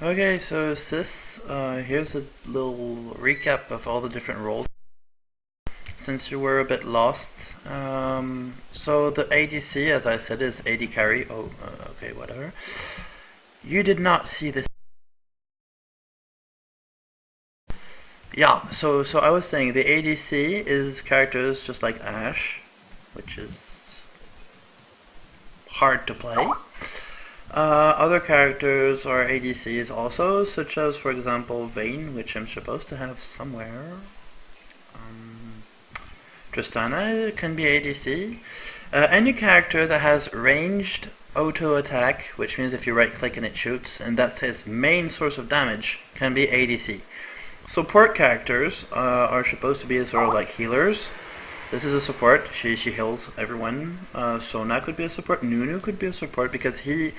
Okay, so here's a little recap of all the different roles since you were a bit lost. So the ADC, as I said, is AD carry. Oh, okay, whatever. You did not see this. Yeah, so I was saying the ADC is characters just like Ashe, which is hard to play. Other characters are ADCs also, such as, for example, Vayne, which I'm supposed to have somewhere. Tristana can be ADC. Any character that has ranged auto attack, which means if you right click and it shoots, and that's his main source of damage, can be ADC. Support characters are supposed to be sort of like healers. This is a support. She heals everyone. Sona could be a support. Nunu could be a support because he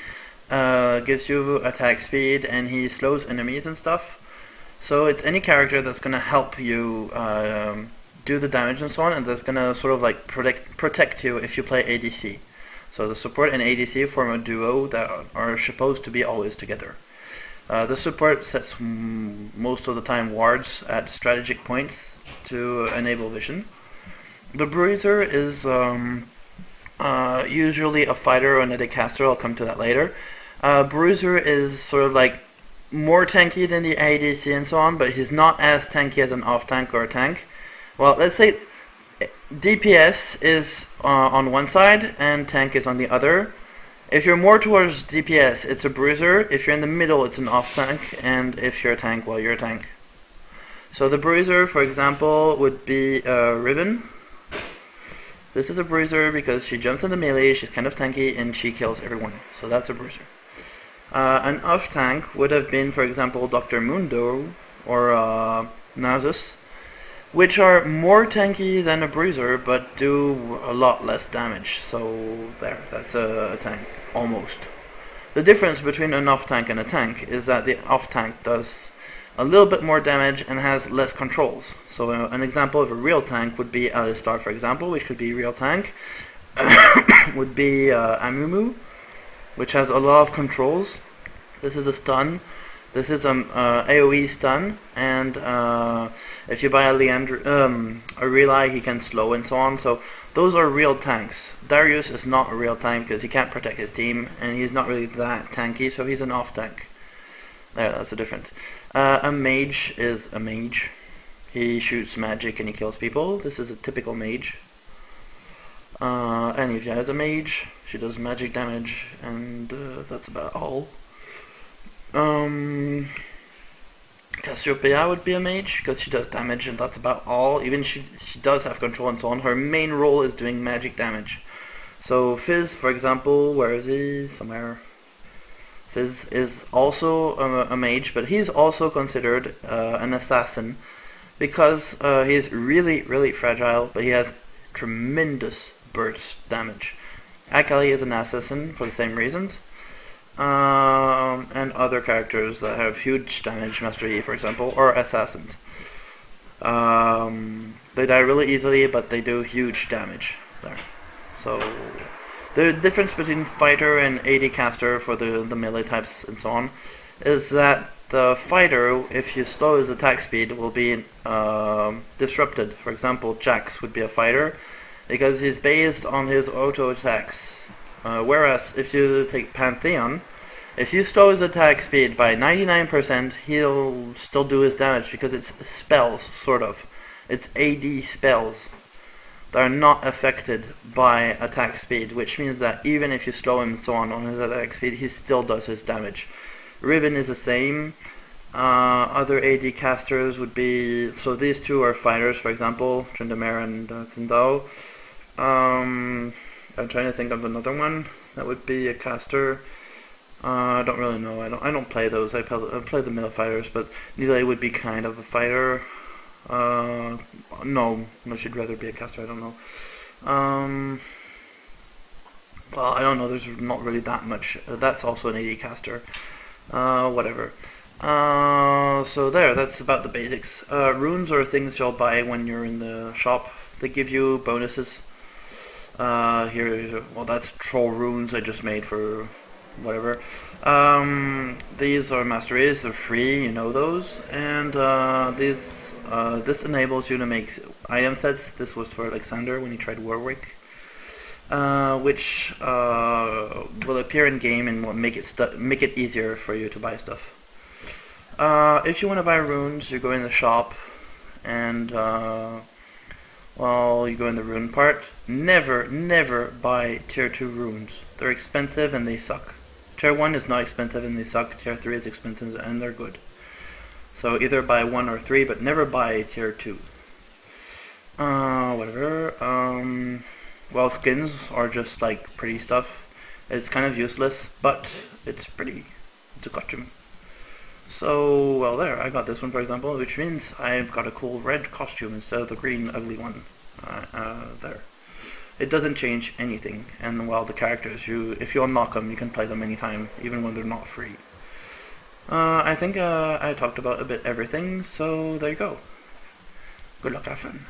gives you attack speed and he slows enemies and stuff. So it's any character that's gonna help you do the damage and so on, and that's gonna sort of like protect you if you play ADC. So the support and ADC form a duo that are supposed to be always together. The support sets most of the time wards at strategic points to enable vision. The bruiser is usually a fighter or a caster. I'll come to that later. Bruiser is sort of like more tanky than the ADC and so on, but he's not as tanky as an off tank or a tank. Well, let's say DPS is on one side and tank is on the other. If you're more towards DPS, it's a bruiser. If you're in the middle, it's an off tank, and if you're a tank, well, you're a tank. So the bruiser, for example, would be Riven. This is a bruiser because she jumps in the melee, she's kind of tanky, and she kills everyone. So that's a bruiser. An off tank would have been, for example, Dr. Mundo or Nasus, which are more tanky than a bruiser, but do a lot less damage. So there, that's a tank, almost. The difference between an off tank and a tank is that the off tank does a little bit more damage and has less controls. So an example of a real tank would be Alistar, for example, which could be real tank. Would be Amumu, which has a lot of controls. This is a stun. This is an AoE stun, and if you buy a Relay, he can slow and so on. So those are real tanks. Darius is not a real tank because he can't protect his team, and he's not really that tanky, so he's an off tank. There, that's the difference. A mage is a mage. He shoots magic and he kills people. This is a typical mage. Anivia is a mage. She does magic damage, and that's about all. Cassiopeia would be a mage because she does damage, and that's about all. Even she does have control and so on. Her main role is doing magic damage. So Fizz, for example, where is he? Somewhere. Fizz is also a mage, but he's also considered an assassin because he's really, really fragile, but he has tremendous burst damage. Akali is an assassin for the same reasons. And other characters that have huge damage, Master Yi for example, or assassins. They die really easily, but they do huge damage there. So the difference between fighter and AD caster for the melee types and so on is that the fighter, if you slow his attack speed, will be disrupted. For example, Jax would be a fighter because he's based on his auto attacks. Whereas if you take Pantheon, if you slow his attack speed by 99%, he'll still do his damage because it's spells, sort of. It's AD spells that are not affected by attack speed, which means that even if you slow him and so on his attack speed, he still does his damage. Riven is the same. Other AD casters would be, so these two are fighters, for example, Tryndamere and Xindao. I'm trying to think of another one that would be a caster. I don't really know. I don't play those. I play the middle fighters, but Nile would be kind of a fighter. No, she'd rather be a caster. I don't know. Well, I don't know. There's not really that much. That's also an AD caster. Whatever. So there. That's about the basics. Runes are things you'll buy when you're in the shop. They give you bonuses. Here, well, that's troll runes I just made for whatever. These are master rays, they're free, you know those, and this enables you to make item sets. This was for Alexander when he tried Warwick, which will appear in game and will make it easier for you to buy stuff. If you want to buy runes, you go in the shop, and well, you go in the rune part. Never buy tier 2 runes. They're expensive and they suck. Tier 1 is not expensive and they suck. Tier 3 is expensive and they're good. So either buy 1 or 3, but never buy tier 2. Whatever. Well, skins are just like pretty stuff. It's kind of useless, but it's pretty. It's a costume. So, well, there, I got this one, for example, which means I've got a cool red costume instead of the green ugly one. There. It doesn't change anything, and while the characters, if you unlock them, you can play them anytime, even when they're not free. I think I talked about a bit everything, so there you go. Good luck, have fun.